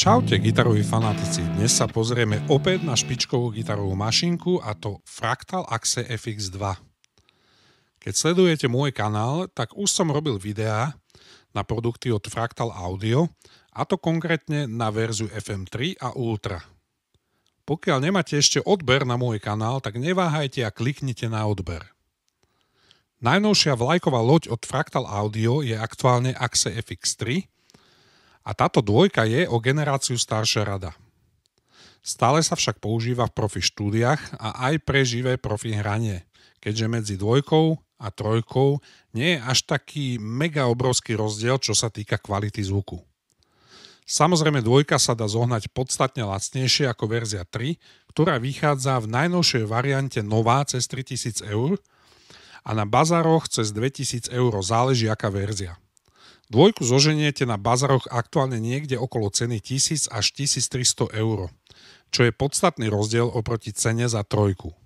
Čaute gitaroví fanatici, dnes sa pozrieme opäť na špičkovú gitarovú mašinku a to Fractal Axe FX2. Keď sledujete môj kanál, tak už som robil videá na produkty od Fractal Audio a to konkrétne na verziu FM3 a Ultra. Pokiaľ nemáte ešte odber na môj kanál, tak neváhajte a kliknite na odber. Najnovšia vlajková loď od Fractal Audio je aktuálne Axe FX3 a táto dvojka je o generáciu staršia rada. Stále sa však používa v profi štúdiách a aj pre živé profi hranie, keďže medzi dvojkou a trojkou nie je až taký mega obrovský rozdiel, čo sa týka kvality zvuku. Samozrejme dvojka sa dá zohnať podstatne lacnejšie ako verzia 3, ktorá vychádza v najnovšej variante nová cez 3000 eur a na bazároch cez 2000 eur, záleží aká verzia. Dvojku zoženiete na bazároch aktuálne niekde okolo ceny 1000 až 1300 eur, čo je podstatný rozdiel oproti cene za trojku.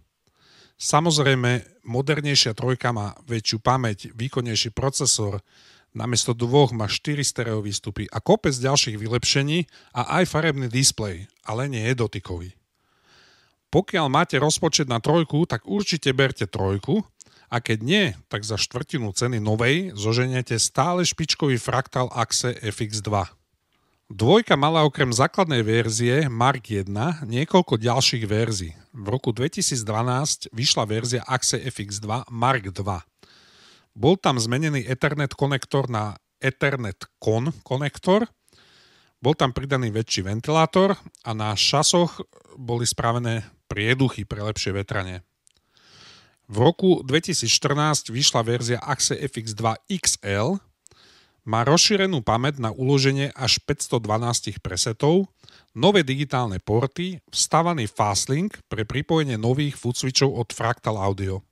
Samozrejme, modernejšia trojka má väčšiu pamäť, výkonnejší procesor, namiesto dvoch má 4 stereo výstupy a kopec ďalších vylepšení a aj farebný displej, ale nie je dotykový. Pokiaľ máte rozpočet na trojku, tak určite berte trojku, a keď nie, tak za štvrtinu ceny novej zoženiete stále špičkový Fractal Axe FX2. Dvojka mala okrem základnej verzie Mark 1 niekoľko ďalších verzií. V roku 2012 vyšla verzia Axe FX2 Mark 2. Bol tam zmenený Ethernet konektor na Ethernet Con konektor, bol tam pridaný väčší ventilátor a na šasoch boli spravené prieduchy pre lepšie vetranie. V roku 2014 vyšla verzia Axe FX2 XL, má rozšírenú pamäť na uloženie až 512 presetov, nové digitálne porty, vstavaný fastlink pre pripojenie nových foot switchov od Fractal Audio.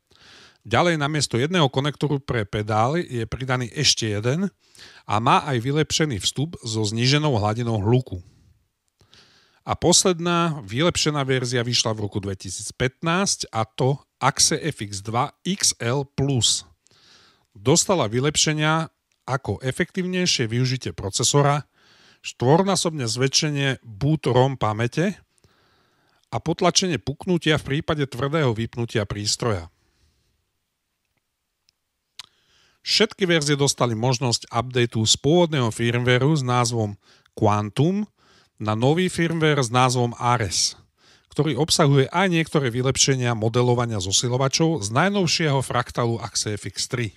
Ďalej namiesto jedného konektoru pre pedály je pridaný ešte jeden a má aj vylepšený vstup so zníženou hladinou hluku. A posledná vylepšená verzia vyšla v roku 2015 a to Axe FX2 XL+. Dostala vylepšenia ako efektívnejšie využitie procesora, štvornásobne zväčšenie boot ROM pamäte a potlačenie puknutia v prípade tvrdého vypnutia prístroja. Všetky verzie dostali možnosť updateu z pôvodného firmwareu s názvom Quantum na nový firmware s názvom Ares, ktorý obsahuje aj niektoré vylepšenia modelovania zosilovačov z najnovšieho Fractalu Axe FX3.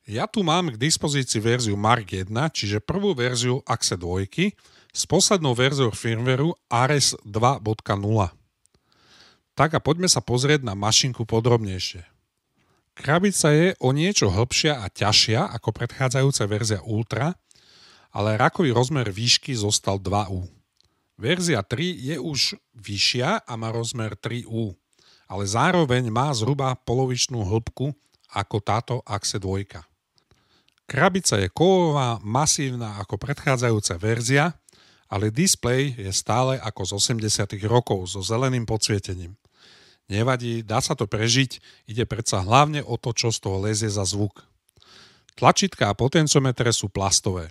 Ja tu mám k dispozícii verziu Mark 1, čiže prvú verziu Axe 2 s poslednou verziou firmwareu Ares 2.0. Tak a poďme sa pozrieť na mašinku podrobnejšie. Krabica je o niečo hĺbšia a ťažšia ako predchádzajúca verzia Ultra, ale rakový rozmer výšky zostal 2U. Verzia 3 je už vyššia a má rozmer 3U, ale zároveň má zhruba polovičnú hĺbku ako táto Axe 2. Krabica je kovová, masívna ako predchádzajúca verzia, ale displej je stále ako z 80. rokov so zeleným podsvietením. Nevadí, dá sa to prežiť, ide predsa hlavne o to, čo z toho lezie za zvuk. Tlačítka a potenciometre sú plastové.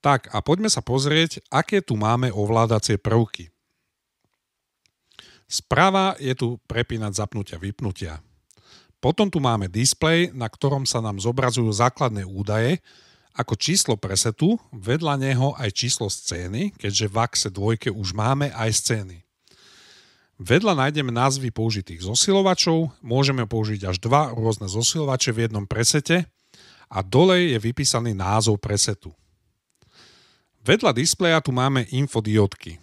Tak a poďme sa pozrieť, aké tu máme ovládacie prvky. Sprava je tu prepínať zapnutia vypnutia. Potom tu máme displej, na ktorom sa nám zobrazujú základné údaje, ako číslo presetu, vedľa neho aj číslo scény, keďže v Axe 2 už máme aj scény. Vedľa nájdeme názvy použitých zosilovačov, môžeme použiť až 2 rôzne zosilovače v jednom presete a dole je vypísaný názov presetu. Vedľa displeja tu máme infodiódky.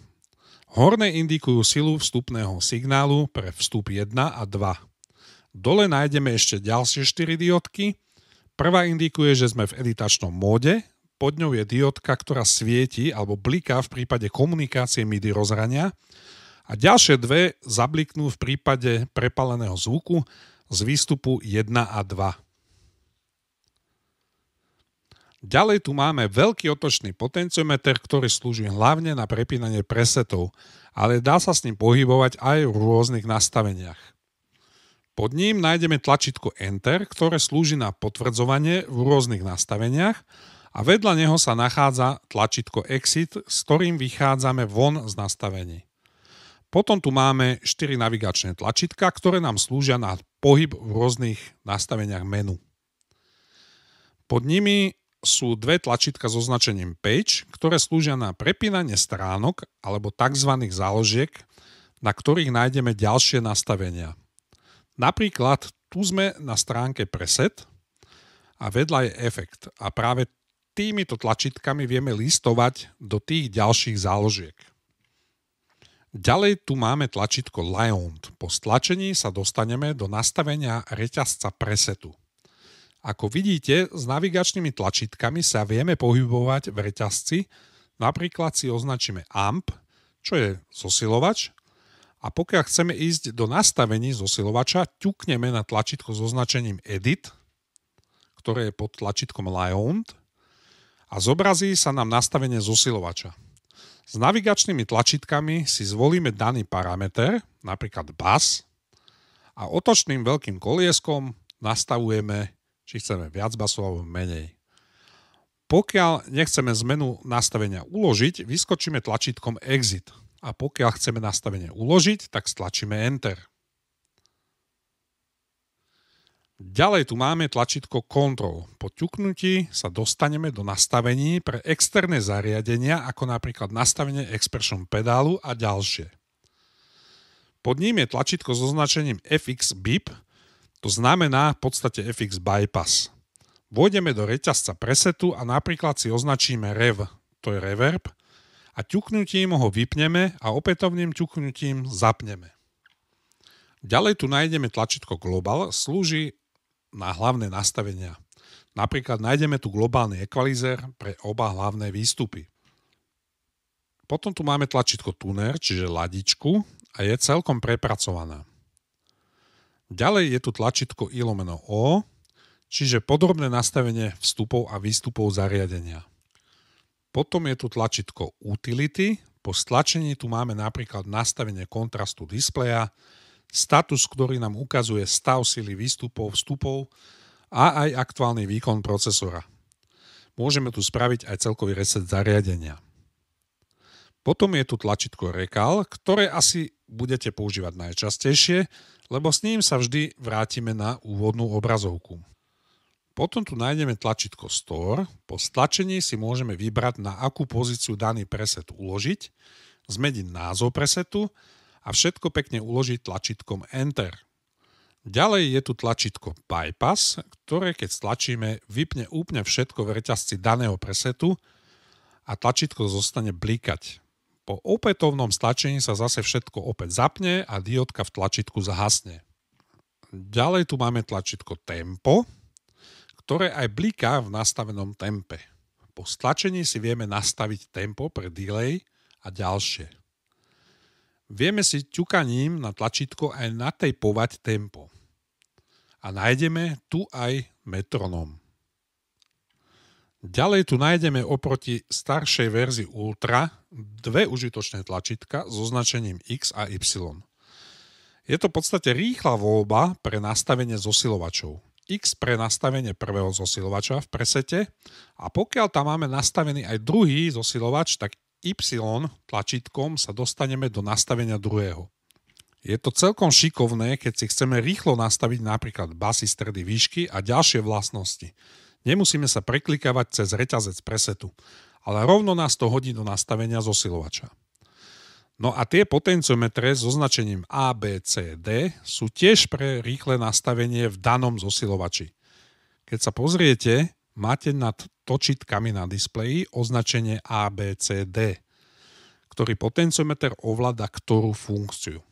Horné indikujú silu vstupného signálu pre vstup 1 a 2. Dole nájdeme ešte ďalšie 4 diódky. Prvá indikuje, že sme v editačnom móde, pod ňou je diódka, ktorá svieti alebo bliká v prípade komunikácie MIDI rozhrania a ďalšie dve zabliknú v prípade prepáleného zvuku z výstupu 1 a 2. Ďalej tu máme veľký otočný potenciometer, ktorý slúži hlavne na prepínanie presetov, ale dá sa s ním pohybovať aj v rôznych nastaveniach. Pod ním nájdeme tlačítko Enter, ktoré slúži na potvrdzovanie v rôznych nastaveniach A vedľa neho sa nachádza tlačítko Exit, s ktorým vychádzame von z nastavení. Potom tu máme 4 navigačné tlačítka, ktoré nám slúžia na pohyb v rôznych nastaveniach menu. Pod nimi sú dve tlačítka s označením Page, ktoré slúžia na prepínanie stránok alebo tzv. Záložiek, na ktorých nájdeme ďalšie nastavenia. Napríklad tu sme na stránke Preset a vedľa je Efekt a práve týmito tlačítkami vieme listovať do tých ďalších záložiek. Ďalej tu máme tlačítko Layout. Po stlačení sa dostaneme do nastavenia reťazca Presetu. Ako vidíte, s navigačnými tlačítkami sa vieme pohybovať v reťazci, napríklad si označíme AMP, čo je zosilovač, a pokiaľ chceme ísť do nastavení zosilovača, ťukneme na tlačítko s označením Edit, ktoré je pod tlačítkom Layout, a zobrazí sa nám nastavenie zosilovača. S navigačnými tlačítkami si zvolíme daný parameter, napríklad bus, a otočným veľkým kolieskom nastavujeme, či chceme viac basov alebo menej. Pokiaľ nechceme zmenu nastavenia uložiť, vyskočíme tlačítkom Exit. A pokiaľ chceme nastavenie uložiť, tak stlačíme Enter. Ďalej tu máme tlačítko Control. Po ťuknutí sa dostaneme do nastavení pre externé zariadenia, ako napríklad nastavenie Expression pedálu a ďalšie. Pod ním je tlačítko s označením FX BIP, to znamená v podstate FX Bypass. Vôjdeme do reťazca Presetu a napríklad si označíme Rev, to je Reverb, a ťuknutím ho vypneme a opätovným ťuknutím zapneme. Ďalej tu nájdeme tlačítko Global, slúži na hlavné nastavenia. Napríklad nájdeme tu globálny equalizer pre oba hlavné výstupy. Potom tu máme tlačítko Tuner, čiže ladičku, a je celkom prepracovaná. Ďalej je tu tlačítko I/O, čiže podrobné nastavenie vstupov a výstupov zariadenia. Potom je tu tlačítko Utility, po stlačení tu máme napríklad nastavenie kontrastu displeja, status, ktorý nám ukazuje stav sily výstupov, vstupov a aj aktuálny výkon procesora. Môžeme tu spraviť aj celkový reset zariadenia. Potom je tu tlačítko Recall, ktoré asi budete používať najčastejšie, lebo s ním sa vždy vrátime na úvodnú obrazovku. Potom tu nájdeme tlačítko Store. Po stlačení si môžeme vybrať, na akú pozíciu daný preset uložiť, zmeniť názov presetu a všetko pekne uložiť tlačítkom Enter. Ďalej je tu tlačítko Bypass, ktoré keď stlačíme, vypne úplne všetko v reťazci daného presetu a tlačítko zostane blikať. Po opätovnom stlačení sa zase všetko opäť zapne a diódka v tlačítku zahasne. Ďalej tu máme tlačítko Tempo, ktoré aj bliká v nastavenom tempe. Po stlačení si vieme nastaviť tempo pre delay a ďalšie. Vieme si ťukaním na tlačítko aj natejpovať tempo. A nájdeme tu aj metronom. Ďalej tu nájdeme oproti staršej verzii Ultra dve užitočné tlačítka s označením X a Y. Je to v podstate rýchla voľba pre nastavenie zosilovačov. X pre nastavenie prvého zosilovača v presete a pokiaľ tam máme nastavený aj druhý zosilovač, tak Y tlačítkom sa dostaneme do nastavenia druhého. Je to celkom šikovné, keď si chceme rýchlo nastaviť napríklad basy, stredy, výšky a ďalšie vlastnosti. Nemusíme sa preklikávať cez reťazec presetu, ale rovno nás to hodí do nastavenia zosilovača. No a tie potenciometre s označením A, B, C, D sú tiež pre rýchle nastavenie v danom zosilovači. Keď sa pozriete, máte nad točítkami na displeji označenie A, B, C, D, ktorý potenciometer ovláda ktorú funkciu.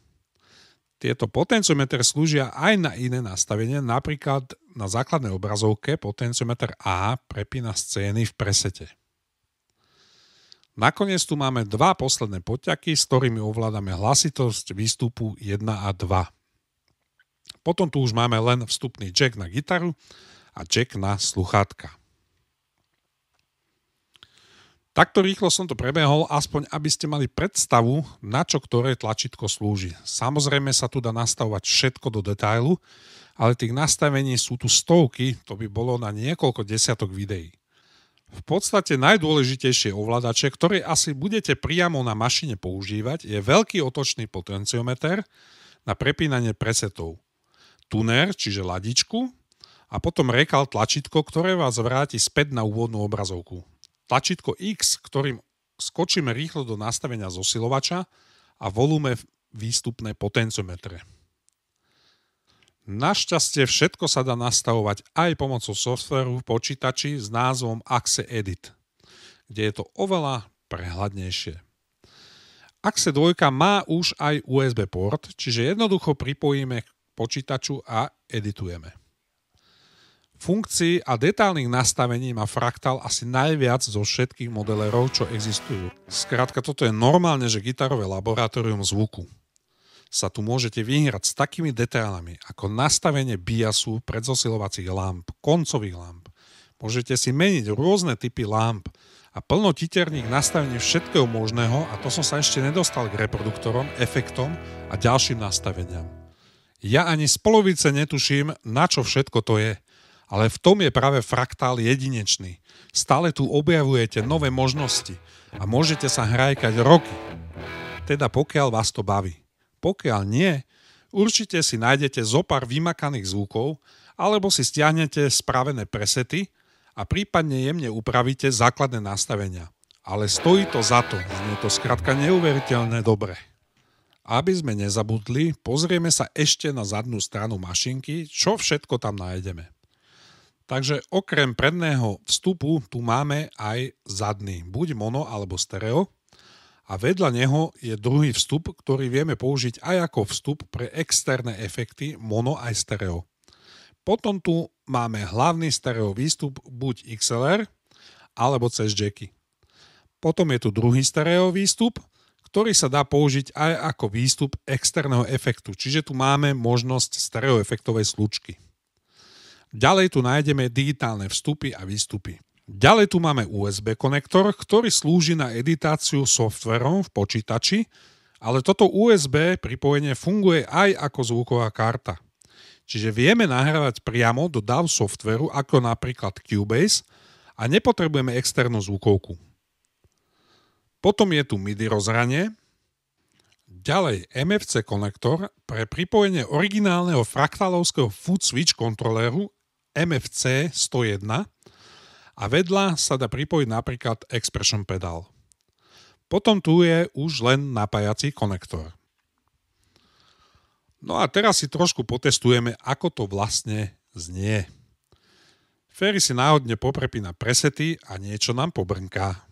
Tieto potenciometre slúžia aj na iné nastavenie, napríklad na základnej obrazovke potenciometer A prepína scény v presete. Nakoniec tu máme dva posledné poťaky, s ktorými ovládame hlasitosť výstupu 1 a 2. Potom tu už máme len vstupný jack na gitaru a jack na sluchátka. Takto rýchlo som to prebehol, aspoň aby ste mali predstavu, na čo ktoré tlačítko slúži. Samozrejme sa tu dá nastavovať všetko do detailu, ale tých nastavení sú tu stovky, to by bolo na niekoľko desiatok videí. V podstate najdôležitejšie ovládače, ktoré asi budete priamo na mašine používať, je veľký otočný potenciometer na prepínanie presetov, tuner, čiže ladičku, a potom rekal tlačítko, ktoré vás vráti späť na úvodnú obrazovku. Tlačítko X, ktorým skočíme rýchlo do nastavenia zosilovača a volume výstupné potenciometre. Našťastie všetko sa dá nastavovať aj pomocou softvéru v počítači s názvom Axe Edit, kde je to oveľa prehľadnejšie. Axe 2 má už aj USB port, čiže jednoducho pripojíme k počítaču a editujeme. Funkcií a detálnych nastavení má Fractal asi najviac zo všetkých modelérov, čo existujú. Skrátka, toto je normálne, že gitarové laboratórium zvuku. Sa tu môžete vyhrať s takými detailami ako nastavenie biasu predzosilovacích lamp, koncových lamp. Môžete si meniť rôzne typy lamp a plno titerných nastavení všetkého možného, a to som sa ešte nedostal k reproduktorom, efektom a ďalším nastaveniam. Ja ani z polovice netuším, na čo všetko to je. Ale v tom je práve Fractal jedinečný. Stále tu objavujete nové možnosti a môžete sa hrajkať roky. Teda pokiaľ vás to baví. Pokiaľ nie, určite si nájdete zopár vymakaných zvukov alebo si stiahnete spravené presety a prípadne jemne upravíte základné nastavenia. Ale stojí to za to, znie to skrátka neuveriteľne dobre. Aby sme nezabudli, pozrieme sa ešte na zadnú stranu mašinky, čo všetko tam nájdeme. Takže okrem predného vstupu tu máme aj zadný, buď mono alebo stereo, a vedľa neho je druhý vstup, ktorý vieme použiť aj ako vstup pre externé efekty mono aj stereo. Potom tu máme hlavný stereo výstup buď XLR alebo cez jacky. Potom je tu druhý stereo výstup, ktorý sa dá použiť aj ako výstup externého efektu, čiže tu máme možnosť stereoefektovej slučky. Ďalej tu nájdeme digitálne vstupy a výstupy. Ďalej tu máme USB konektor, ktorý slúži na editáciu softvérom v počítači, ale toto USB pripojenie funguje aj ako zvuková karta. Čiže vieme nahrávať priamo do DAW softvéru ako napríklad Cubase a nepotrebujeme externú zvukovku. Potom je tu MIDI rozhranie, ďalej MFC konektor pre pripojenie originálneho fractalovského foot switch kontroléru MFC 101 a vedľa sa dá pripojiť napríklad expression pedal. Potom tu je už len napájací konektor. No a teraz si trošku potestujeme, ako to vlastne znie. Ferry si náhodne poprepína presety a niečo nám pobrnká.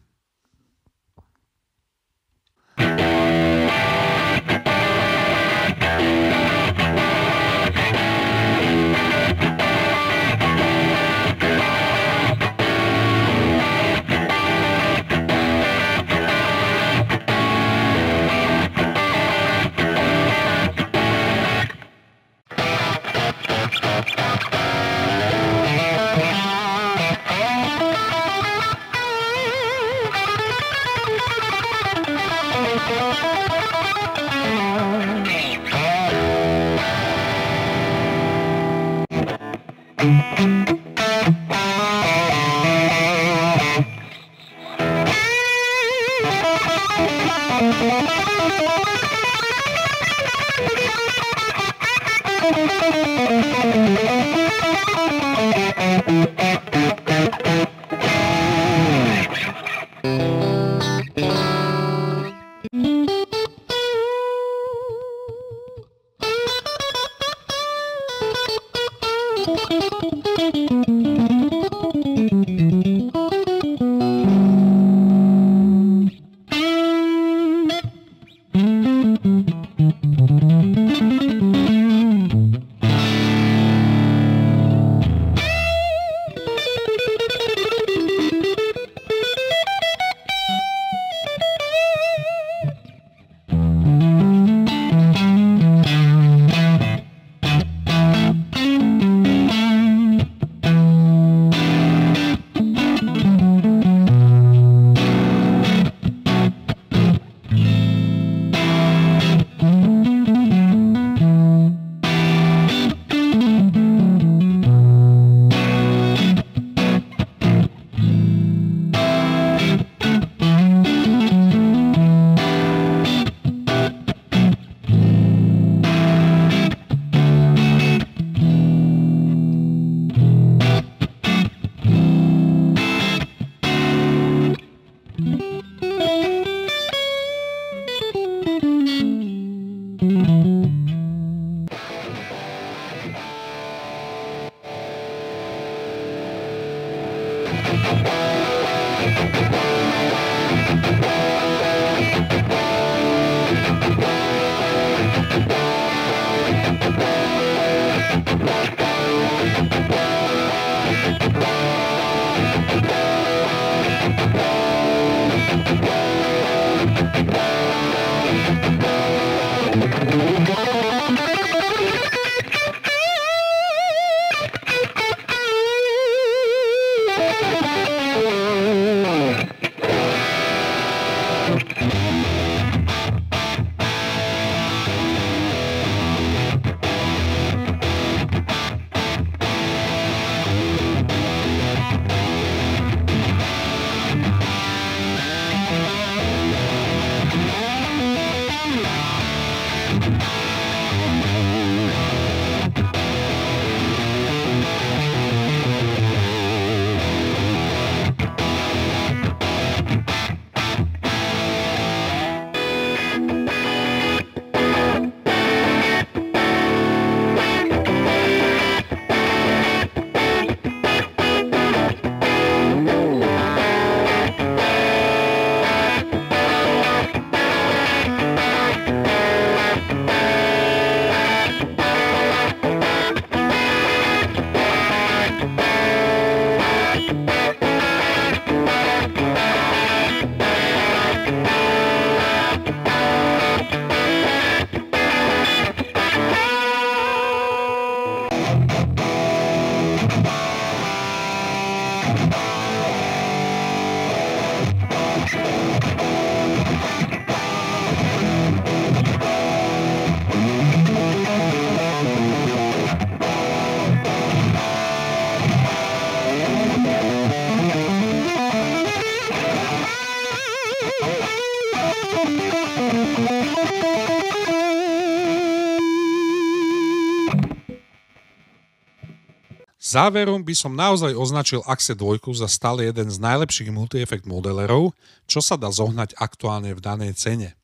Záverom by som naozaj označil Axe 2 za stále jeden z najlepších multi-effekt modelerov, čo sa dá zohnať aktuálne v danej cene.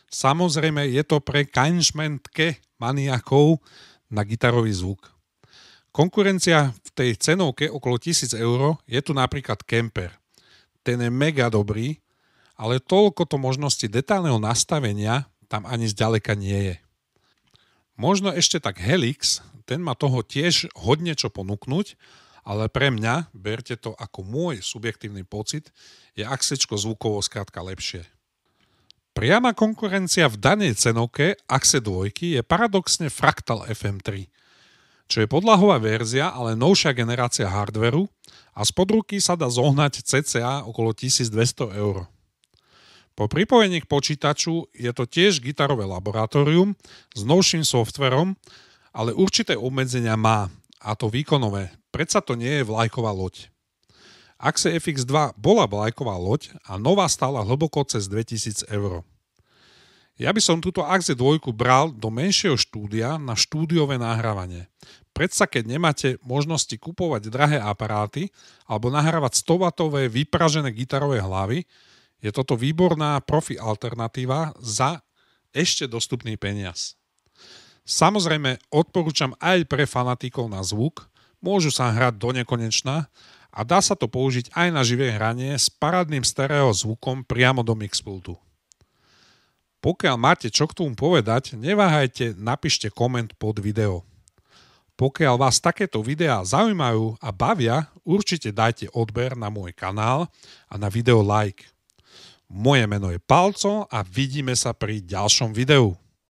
Samozrejme je to pre kajnšmentke maniakov na gitarový zvuk. Konkurencia v tej cenovke okolo 1000 eur je tu napríklad Kemper. Ten je mega dobrý, ale toľkoto možností detálneho nastavenia tam ani zďaleka nie je. Možno ešte tak Helix, ten má toho tiež hodne čo ponúknuť, ale pre mňa, berte to ako môj subjektívny pocit, je Axečko zvukovo skrátka lepšie. Priama konkurencia v danej cenovke Axe 2 je paradoxne Fractal FM3, čo je podlahová verzia, ale novšia generácia hardveru a spod ruky sa dá zohnať cca okolo 1200 eur. Po pripojení k počítaču je to tiež gitarové laboratórium s novším softverom, ale určité obmedzenia má, a to výkonové. Predsa to nie je vlajková loď. Axe FX2 bola vlajková loď a nová stála hlboko cez 2000 eur. Ja by som túto Axe 2 bral do menšieho štúdia na štúdiové nahrávanie. Predsa keď nemáte možnosti kupovať drahé aparáty alebo nahrávať 100W vypražené gitarové hlavy, je toto výborná profi alternatíva za ešte dostupný peniaz. Samozrejme odporúčam aj pre fanatikov na zvuk, môžu sa hrať do nekonečna a dá sa to použiť aj na živé hranie s parádnym stereo zvukom priamo do mixpultu. Pokiaľ máte čo k tomu povedať, neváhajte, napíšte koment pod video. Pokiaľ vás takéto videá zaujímajú a bavia, určite dajte odber na môj kanál a na video like. Moje meno je Palco a vidíme sa pri ďalšom videu.